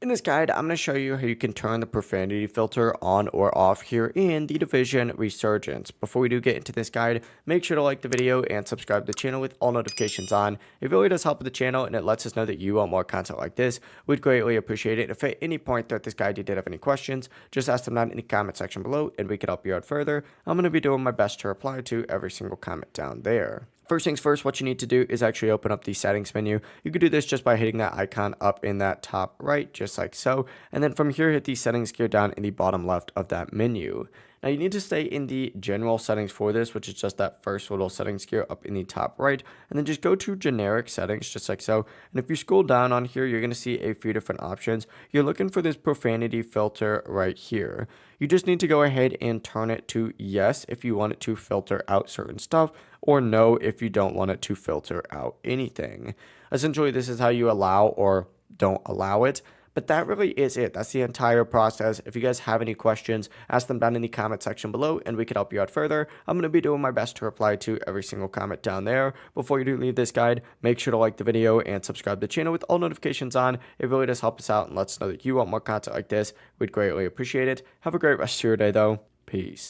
In this guide, I'm going to show you how you can turn the profanity filter on or off here in the Division Resurgence. Before we do get into this guide, make sure to like the video and subscribe to the channel with all notifications on. It really does help with the channel and it lets us know that you want more content like this. We'd greatly appreciate it. If at any point throughout this guide you did have any questions, just ask them down in the comment section below and we can help you out further. I'm going to be doing my best to reply to every single comment down there. First things first, what you need to do is actually open up the settings menu. You can do this just by hitting that icon up in that top right, just like so. And then from here, hit the settings gear down in the bottom left of that menu. Now you need to stay in the general settings for this, which is just that first little settings gear up in the top right, and then just go to generic settings, just like so. And if you scroll down on here, you're going to see a few different options. You're looking for this profanity filter right here. You just need to go ahead and turn it to yes if you want it to filter out certain stuff, or no if you don't want it to filter out anything. Essentially, this is how you allow or don't allow it. But that really is it. That's the entire process. If you guys have any questions, ask them down in the comment section below and we can help you out further. I'm going to be doing my best to reply to every single comment down there. Before you do leave this guide, make sure to like the video and subscribe to the channel with all notifications on. It really does help us out and lets us know that you want more content like this. We'd greatly appreciate it. Have a great rest of your day though. Peace.